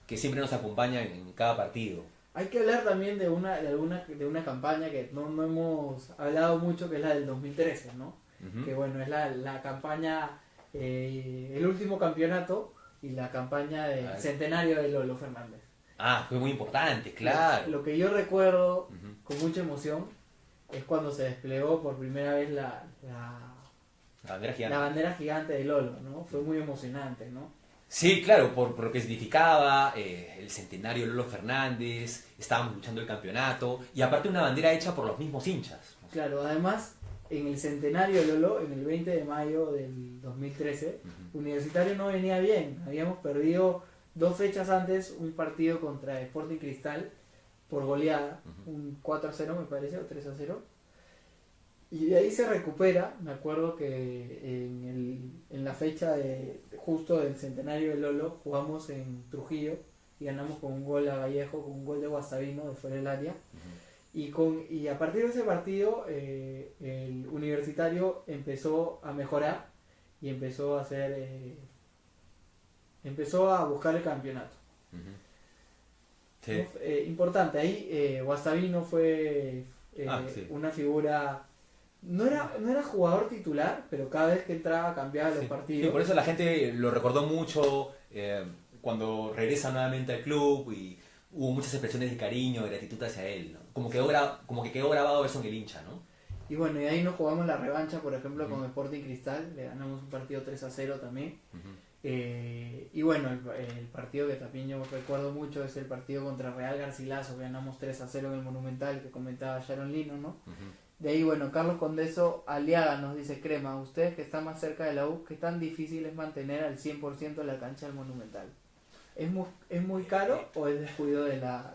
que siempre nos acompaña en cada partido. Hay que hablar también de una campaña que no hemos hablado mucho, que es la del 2013, ¿no? Uh-huh. Que bueno, es la campaña, el último campeonato y la campaña del centenario de Lolo Fernández. Ah, fue muy importante, claro. Lo que yo recuerdo Uh-huh. con mucha emoción es cuando se desplegó por primera vez la bandera gigante. La bandera gigante de Lolo, ¿no? Fue muy emocionante, ¿no? Sí, claro, por lo que significaba el centenario de Lolo Fernández, estábamos luchando el campeonato, y aparte una bandera hecha por los mismos hinchas. Claro, además, en el centenario de Lolo, en el 20 de mayo del 2013, Uh-huh. Universitario no venía bien. Habíamos perdido 2 fechas antes un partido contra Sporting Cristal por goleada, Uh-huh. un 4-0 me parece, o 3-0. Y de ahí se recupera. Me acuerdo que en la fecha justo del centenario de Lolo jugamos en Trujillo y ganamos con un gol a Vallejo, con un gol de Guastavino de fuera del área. Uh-huh. Y a partir de ese partido el Universitario empezó a mejorar y empezó a buscar el campeonato. Uh-huh. Sí. Importante, ahí Guastavino fue sí. una figura. No era jugador titular, pero cada vez que entraba cambiaba los partidos. Sí, por eso la gente lo recordó mucho cuando regresa nuevamente al club, y hubo muchas expresiones de cariño, de gratitud hacia él, ¿no? Como que quedó grabado eso en el hincha, ¿no? Y bueno, y ahí nos jugamos la revancha, por ejemplo, Uh-huh. con Sporting Cristal. Le ganamos un partido 3-0 también. Uh-huh. Y bueno, el partido que también yo recuerdo mucho es el partido contra Real Garcilaso, que ganamos 3-0 en el Monumental, que comentaba Sharon Lino, ¿no? Uh-huh. De ahí, bueno, Carlos Condeso Aliaga nos dice: Crema, ustedes que están más cerca de la U, ¿qué tan difícil es mantener al 100% la cancha del Monumental? ¿Es muy caro o es descuido de la...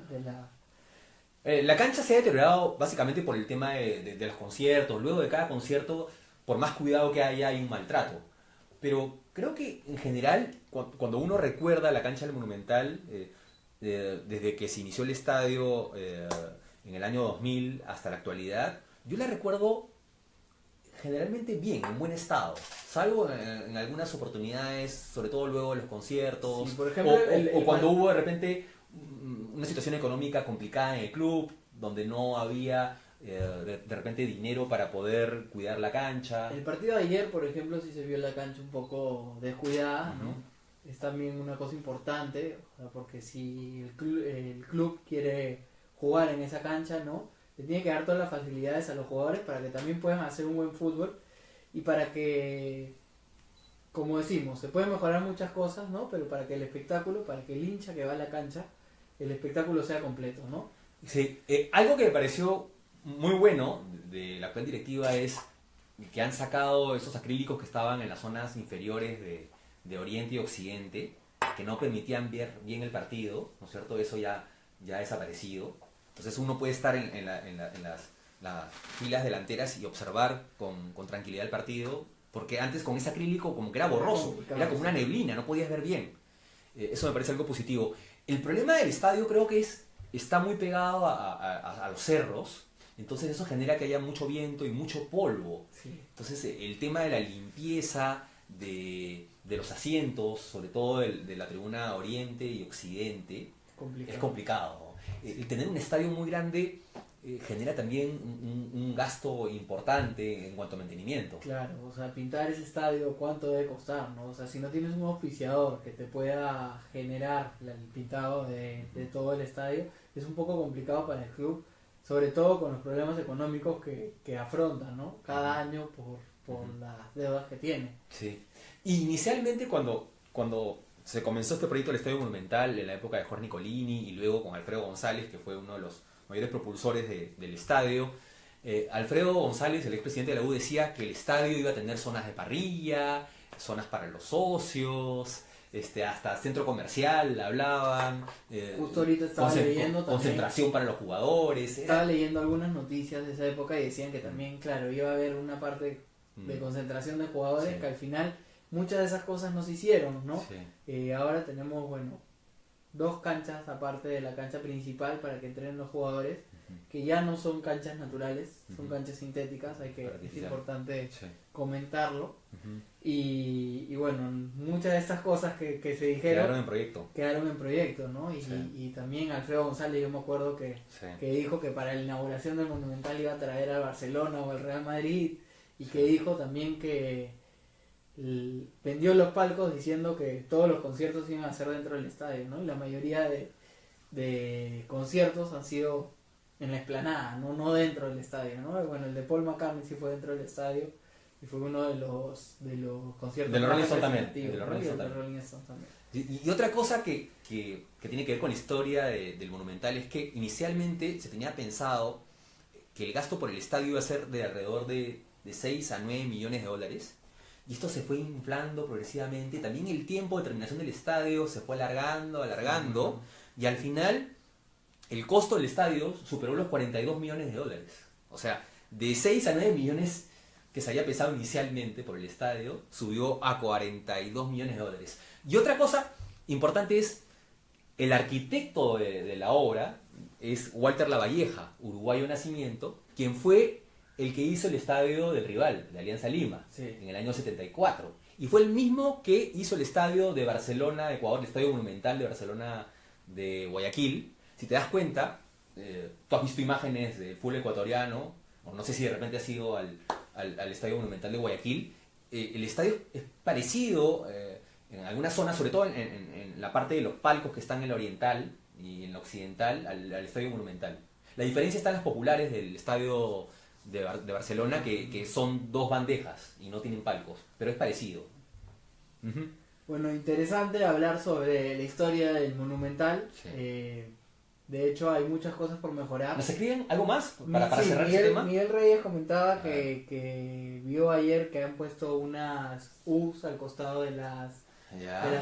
La cancha se ha deteriorado básicamente por el tema de los conciertos. Luego de cada concierto, por más cuidado que haya, hay un maltrato. Pero creo que en general, cuando uno recuerda la cancha del Monumental, desde que se inició el estadio en el año 2000 hasta la actualidad, yo la recuerdo generalmente bien, en buen estado, salvo en algunas oportunidades, sobre todo luego de los conciertos, Sí, por ejemplo, o cuando hubo de repente una situación económica complicada en el club, donde no había de repente dinero para poder cuidar la cancha. El partido de ayer, por ejemplo, sí se vio la cancha un poco descuidada, ¿no? Uh-huh. Es también una cosa importante, o sea, porque si el club quiere jugar en esa cancha, ¿no? Le tiene que dar todas las facilidades a los jugadores para que también puedan hacer un buen fútbol y para que, como decimos, se pueden mejorar muchas cosas, ¿no? Pero para que el espectáculo, para que el hincha que va a la cancha, el espectáculo sea completo, ¿no? Sí, algo que me pareció muy bueno de la actual directiva es que han sacado esos acrílicos que estaban en las zonas inferiores de Oriente y Occidente, que no permitían ver bien el partido, ¿no es cierto? Eso ya ha desaparecido. Entonces uno puede estar en las filas delanteras y observar con tranquilidad el partido, porque antes con ese acrílico como que era borroso, era como una neblina, no podías ver bien. Eso me parece algo positivo. El problema del estadio creo que está muy pegado a los cerros, entonces eso genera que haya mucho viento y mucho polvo. Sí. Entonces el tema de la limpieza de los asientos, sobre todo de la tribuna Oriente y Occidente, es complicado. El tener un estadio muy grande genera también un gasto importante en cuanto a mantenimiento. Claro, o sea, pintar ese estadio, ¿cuánto debe costar, no? O sea, si no tienes un auspiciador que te pueda generar el pintado de todo el estadio, es un poco complicado para el club, sobre todo con los problemas económicos que afrontan, ¿no? Cada año por las deudas que tiene. Sí. Y inicialmente cuando se comenzó este proyecto del Estadio Monumental en la época de Jorge Nicolini y luego con Alfredo González, que fue uno de los mayores propulsores del estadio, Alfredo González, el expresidente de la U, decía que el estadio iba a tener zonas de parrilla, zonas para los socios, hasta centro comercial hablaban, Justo ahorita estaba leyendo también, concentración para los jugadores. Estaba leyendo algunas noticias de esa época y decían que también, claro, iba a haber una parte de concentración de jugadores, sí, que al final muchas de esas cosas no se hicieron, ¿no? Sí. Ahora tenemos, bueno, 2 canchas aparte de la cancha principal para que entrenen los jugadores, que ya no son canchas naturales, son Ujú. canchas sintéticas, es Artificial. importante Sí. comentarlo. Ujú. Y bueno, muchas de estas cosas que se dijeron Quedaron en proyecto. quedaron en proyecto, ¿no? Sí. Y también Alfredo González, yo me acuerdo Sí. que dijo que para la inauguración del Monumental iba a traer al Barcelona o al Real Madrid, y que dijo también que vendió los palcos diciendo que todos los conciertos iban a ser dentro del estadio, ¿no? Y la mayoría de conciertos han sido en la explanada, no dentro del estadio, ¿no? Bueno, el de Paul McCartney sí fue dentro del estadio y fue uno de los conciertos De los más Rolling Stones también, representativos, de los ¿no? Rolling Y el Stones de Rolling Stones también. Y otra cosa que tiene que ver con la historia del Monumental es que inicialmente se tenía pensado que el gasto por el estadio iba a ser de alrededor de 6 a 9 millones de dólares. Y esto se fue inflando progresivamente. También el tiempo de terminación del estadio se fue alargando. Y al final, el costo del estadio superó los 42 millones de dólares. O sea, de 6 a 9 millones que se había pesado inicialmente por el estadio, subió a 42 millones de dólares. Y otra cosa importante es, el arquitecto de la obra es Walter Lavalleja, uruguayo de nacimiento, quien fue el que hizo el estadio del rival, de Alianza Lima, Sí. en el año 74. Y fue el mismo que hizo el estadio de Barcelona, de Ecuador, el estadio monumental de Barcelona de Guayaquil. Si te das cuenta, tú has visto imágenes del fútbol ecuatoriano, o no sé si de repente has ido al estadio monumental de Guayaquil. El estadio es parecido en algunas zonas, sobre todo en la parte de los palcos que están en la oriental y en la occidental, al estadio monumental. La diferencia está en las populares del estadio de Barcelona, que son dos bandejas y no tienen palcos, pero es parecido. Ujú. Bueno, interesante hablar sobre la historia del Monumental. Sí. De hecho, hay muchas cosas por mejorar. ¿Nos escriben algo más para Sí, cerrar Miguel, este tema? Miguel Reyes comentaba que vio ayer que han puesto unas U's al costado de las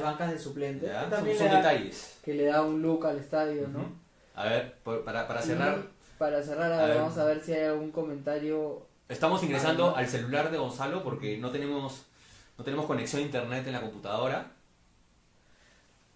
bancas de suplentes. Ya. Que también Son le da- detalles. que le da un look al estadio, Ujú. ¿no? A ver, para cerrar, Y para cerrar, A ver. vamos a ver si hay algún comentario. estamos ingresando al celular de Gonzalo porque no tenemos conexión a internet en la computadora.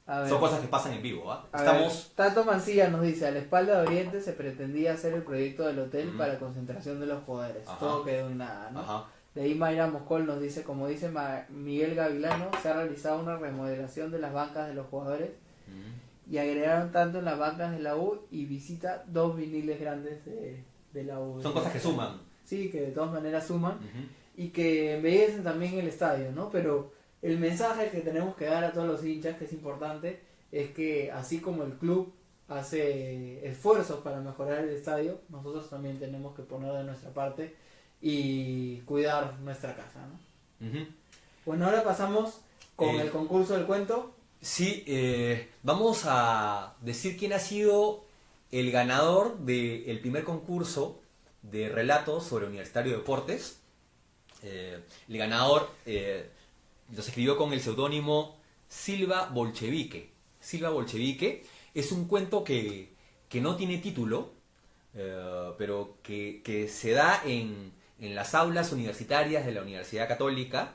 A ver. Son cosas que pasan en vivo, ¿ah? A Estamos... ver, Tato Mancilla nos dice: a la espalda de Oriente se pretendía hacer el proyecto del hotel Ujú. para concentración de los jugadores. Ajá. Todo quedó en nada, ¿no? Ajá. De ahí Mayra Moscol nos dice: como dice Miguel Gavilano, se ha realizado una remodelación de las bancas de los jugadores Ujú. y agregaron tanto en las bancas de la U y visita 2 viniles grandes de la U. Son cosas que suman. Sí, que de todas maneras suman Ujú. y que embellecen también el estadio, ¿no? Pero el mensaje que tenemos que dar a todos los hinchas, que es importante, es que así como el club hace esfuerzos para mejorar el estadio, nosotros también tenemos que poner de nuestra parte y cuidar nuestra casa, ¿no? Ujú. Bueno, ahora pasamos con Eh, el concurso del cuento. Sí, vamos a decir quién ha sido el ganador del primer concurso de relatos sobre Universitario de Deportes. El ganador nos escribió con el seudónimo Silva Bolchevique. Silva Bolchevique es un cuento que no tiene título, pero que se da en las aulas universitarias de la Universidad Católica,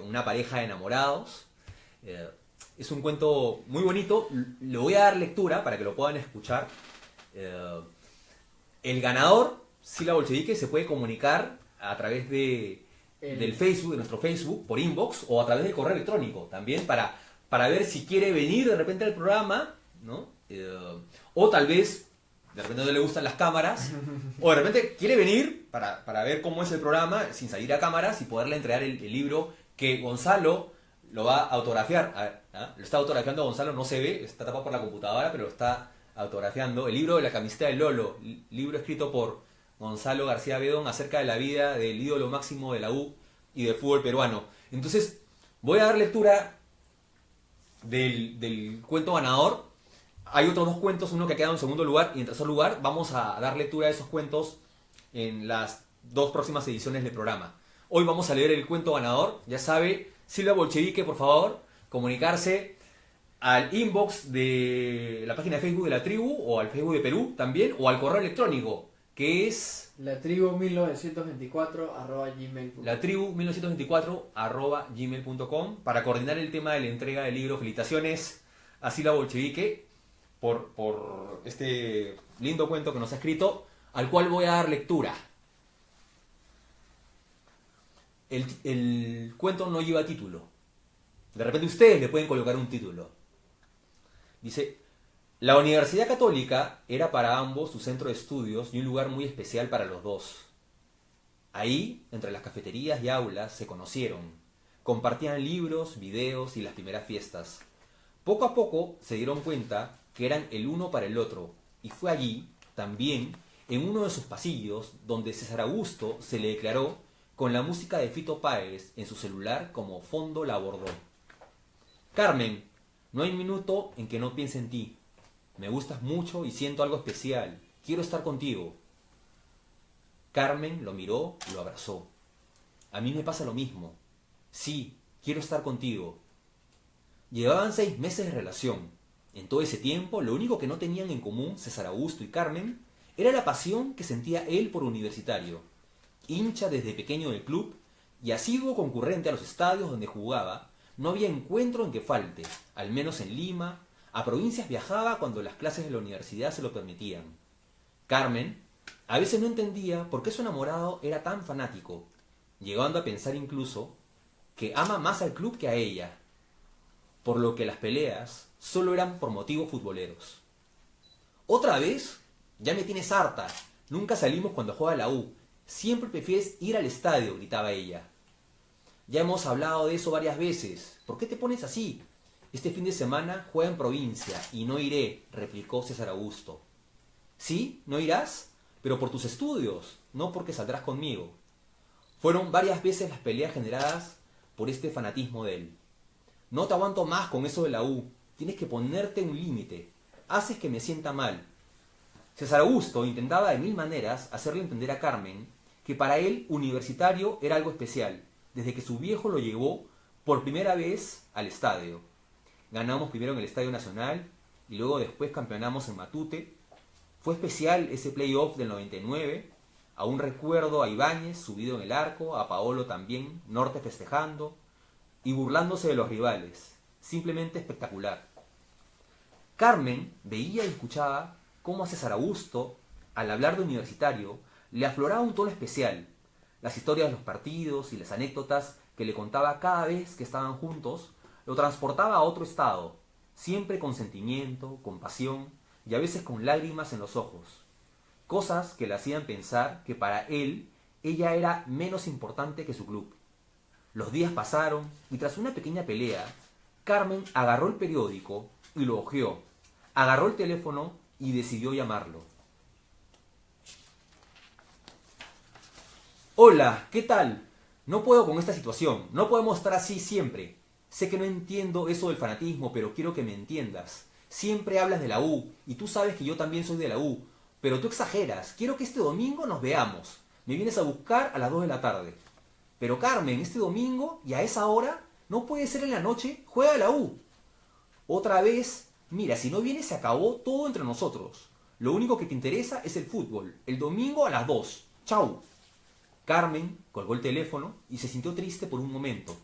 una pareja de enamorados. Es un cuento muy bonito, le voy a dar lectura para que lo puedan escuchar. El ganador, Silva Bolchevique, se puede comunicar a través del Facebook, de nuestro Facebook, por inbox o a través del correo electrónico también para ver si quiere venir de repente al programa, ¿no? O tal vez de repente no le gustan las cámaras, o de repente quiere venir para ver cómo es el programa sin salir a cámaras y poderle entregar el libro que Gonzalo lo va a autografiar. A ver, ¿ah? Lo está autografiando Gonzalo, no se ve, está tapado por la computadora, pero lo está autografiando. El libro de la camiseta del Lolo, libro escrito por Gonzalo García Bedón acerca de la vida del ídolo máximo de la U y del fútbol peruano. Entonces, voy a dar lectura del cuento ganador. Hay otros dos cuentos, uno que ha quedado en segundo lugar y en tercer lugar. Vamos a dar lectura de esos cuentos en las 2 próximas ediciones del programa. Hoy vamos a leer el cuento ganador. Ya sabe, Silva Bolchevique, por favor, comunicarse al inbox de la página de Facebook de la tribu o al Facebook de Perú también, o al correo electrónico, que es latribu1924@gmail.com. latribu1924@gmail.com, para coordinar el tema de la entrega del libro. Felicitaciones a Silva Bolchevique. por este lindo cuento que nos ha escrito, al cual voy a dar lectura. El cuento no lleva título. De repente ustedes le pueden colocar un título. Dice: la Universidad Católica era para ambos su centro de estudios y un lugar muy especial para los dos. Ahí, entre las cafeterías y aulas, se conocieron. Compartían libros, videos y las primeras fiestas. Poco a poco se dieron cuenta que eran el uno para el otro, y fue allí, también, en uno de sus pasillos, donde César Augusto se le declaró con la música de Fito Páez en su celular como fondo la abordó. Carmen, no hay minuto en que no piense en ti. Me gustas mucho y siento algo especial. Quiero estar contigo. Carmen lo miró y lo abrazó. A mí me pasa lo mismo. Sí, quiero estar contigo. Llevaban 6 meses de relación. En todo ese tiempo, lo único que no tenían en común César Augusto y Carmen era la pasión que sentía él por Universitario. Hincha desde pequeño del club y asiduo concurrente a los estadios donde jugaba, no había encuentro en que falte, al menos en Lima. A provincias viajaba cuando las clases de la universidad se lo permitían. Carmen a veces no entendía por qué su enamorado era tan fanático, llegando a pensar incluso que ama más al club que a ella, por lo que las peleas solo eran por motivos futboleros. ¿Otra vez? Ya me tienes harta. Nunca salimos cuando juega la U. Siempre prefieres ir al estadio, gritaba ella. Ya hemos hablado de eso varias veces. ¿Por qué te pones así? Este fin de semana juega en provincia y no iré, replicó César Augusto. ¿Sí? ¿No irás? Pero por tus estudios, no porque saldrás conmigo. Fueron varias veces las peleas generadas por este fanatismo de él. No te aguanto más con eso de la U. Tienes que ponerte un límite. Haces que me sienta mal. César Augusto intentaba de 1000 maneras hacerle entender a Carmen que para él Universitario era algo especial, desde que su viejo lo llevó por primera vez al estadio. Ganamos primero en el Estadio Nacional y luego después campeonamos en Matute. Fue especial ese playoff del 99. Aún recuerdo a Ibáñez subido en el arco, a Paolo también, Norte festejando y burlándose de los rivales. Simplemente espectacular. Carmen veía y escuchaba cómo a César Augusto, al hablar de Universitario, le afloraba un tono especial. Las historias de los partidos y las anécdotas que le contaba cada vez que estaban juntos lo transportaba a otro estado, siempre con sentimiento, con pasión y a veces con lágrimas en los ojos. Cosas que le hacían pensar que para él ella era menos importante que su club. Los días pasaron y tras una pequeña pelea, Carmen agarró el periódico y lo hojeó, agarró el teléfono y decidió llamarlo. Hola, ¿qué tal? No puedo con esta situación, no podemos estar así siempre. Sé que no entiendo eso del fanatismo, pero quiero que me entiendas. Siempre hablas de la U, y tú sabes que yo también soy de la U, pero tú exageras. Quiero que este domingo nos veamos. Me vienes a buscar a las 2 de la tarde. Pero Carmen, este domingo y a esa hora, no puede ser en la noche, juega la U. Otra vez, mira, si no vienes se acabó todo entre nosotros. Lo único que te interesa es el fútbol, el domingo a las 2. Chau. Carmen colgó el teléfono y se sintió triste por un momento.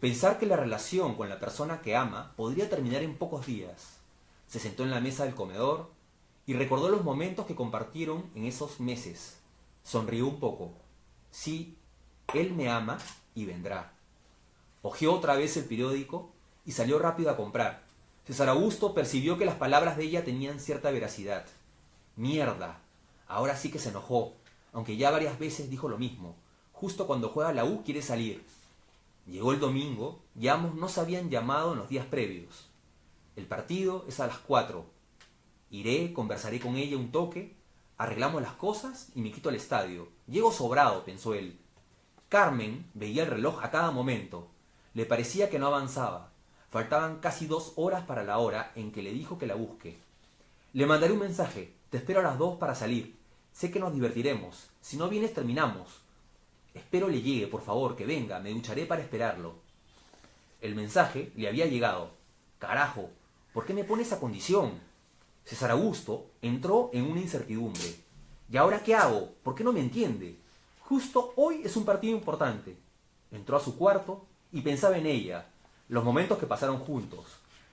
Pensar que la relación con la persona que ama podría terminar en pocos días. Se sentó en la mesa del comedor y recordó los momentos que compartieron en esos meses. Sonrió un poco. Sí, él me ama y vendrá. Hojeó otra vez el periódico y salió rápido a comprar. César Augusto percibió que las palabras de ella tenían cierta veracidad. Mierda. Ahora sí que se enojó, aunque ya varias veces dijo lo mismo. Justo cuando juega la U quiere salir. Llegó el domingo y ambos no se habían llamado en los días previos. El partido es a las 4. Iré, conversaré con ella un toque, arreglamos las cosas y me quito al estadio. Llego sobrado, pensó él. Carmen veía el reloj a cada momento. Le parecía que no avanzaba. Faltaban casi 2 horas para la hora en que le dijo que la busque. Le mandaré un mensaje. Te espero a las 2 para salir. Sé que nos divertiremos. Si no vienes, terminamos. Espero le llegue, por favor, que venga. Me ducharé para esperarlo. El mensaje le había llegado. Carajo, ¿por qué me pone esa condición? César Augusto entró en una incertidumbre. ¿Y ahora qué hago? ¿Por qué no me entiende? Justo hoy es un partido importante. Entró a su cuarto y pensaba en ella, los momentos que pasaron juntos.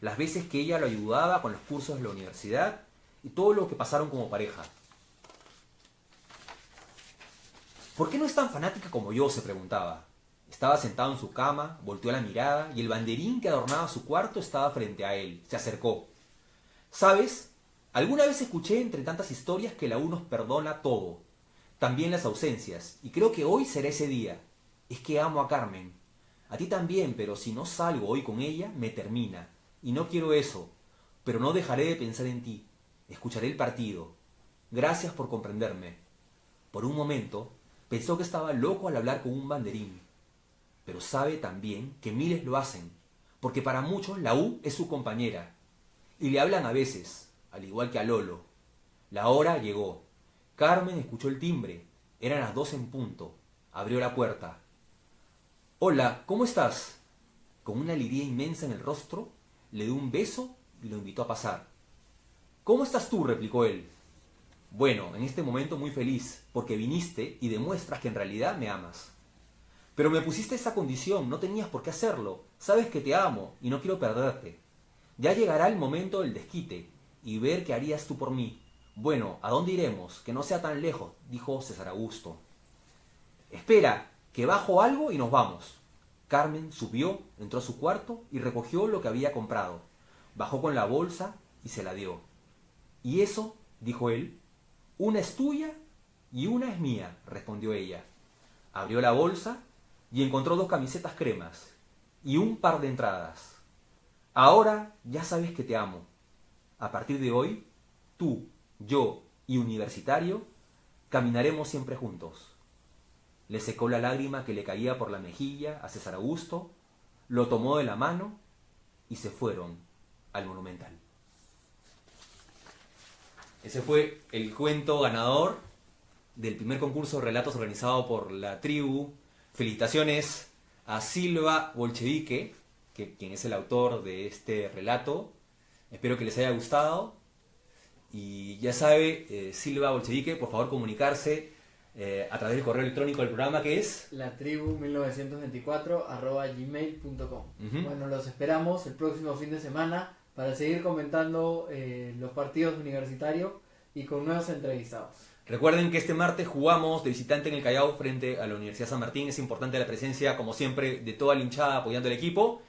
las veces que ella lo ayudaba con los cursos de la universidad y todo lo que pasaron como pareja. ¿Por qué no es tan fanática como yo?, se preguntaba. Estaba sentado en su cama, volteó la mirada y el banderín que adornaba su cuarto estaba frente a él. Se acercó. ¿Sabes? Alguna vez escuché entre tantas historias que la U nos perdona todo, también las ausencias, y creo que hoy será ese día. Es que amo a Carmen. A ti también, pero si no salgo hoy con ella, me termina. Y no quiero eso, pero no dejaré de pensar en ti. Escucharé el partido. Gracias por comprenderme. Por un momento, pensó que estaba loco al hablar con un banderín. Pero sabe también que miles lo hacen, porque para muchos la U es su compañera. Y le hablan a veces, al igual que a Lolo. La hora llegó. Carmen escuchó el timbre. Eran las 2 en punto. Abrió la puerta. «Hola, ¿cómo estás?». Con una alegría inmensa en el rostro, le dio un beso y lo invitó a pasar. «¿Cómo estás tú?», replicó él. «Bueno, en este momento muy feliz, porque viniste y demuestras que en realidad me amas». «Pero me pusiste esa condición, no tenías por qué hacerlo. Sabes que te amo y no quiero perderte. Ya llegará el momento del desquite y ver qué harías tú por mí. Bueno, ¿a dónde iremos? Que no sea tan lejos», dijo César Augusto. «Espera, que bajo algo y nos vamos». Carmen subió, entró a su cuarto y recogió lo que había comprado. Bajó con la bolsa y se la dio. «¿Y eso?», dijo él. «Una es tuya y una es mía», respondió ella. Abrió la bolsa y encontró 2 camisetas cremas y un par de entradas. «Ahora ya sabes que te amo. A partir de hoy, tú, yo y Universitario caminaremos siempre juntos». Le secó la lágrima que le caía por la mejilla a César Augusto, lo tomó de la mano y se fueron al Monumental. Ese fue el cuento ganador del primer concurso de relatos organizado por la tribu. Felicitaciones a Silva Bolchevique, quien es el autor de este relato. Espero que les haya gustado. Y ya sabe, Silva Bolchevique, por favor comunicarse a través del correo electrónico del programa, que es latribu1924@gmail.com. Bueno, los esperamos el próximo fin de semana para seguir comentando los partidos universitarios y con nuevos entrevistados. Recuerden que este martes jugamos de visitante en el Callao frente a la Universidad San Martín. Es importante la presencia, como siempre, de toda la hinchada apoyando al equipo.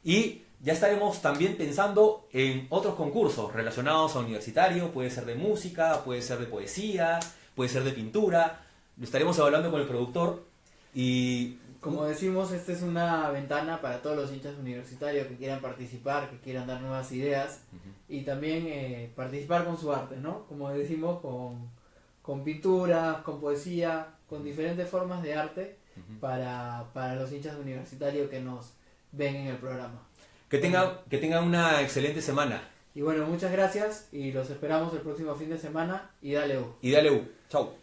Y ya estaremos también pensando en otros concursos relacionados a Universitario. Puede ser de música, puede ser de poesía, puede ser de pintura. Lo estaremos evaluando con el productor. Y como decimos, esta es una ventana para todos los hinchas universitarios que quieran participar, que quieran dar nuevas ideas y también participar con su arte, ¿no? Como decimos, con pintura, con poesía, con diferentes formas de arte para los hinchas universitarios que nos ven en el programa. Que tengan una excelente semana. Y bueno, muchas gracias y los esperamos el próximo fin de semana. Y dale U. Y dale U. Chau.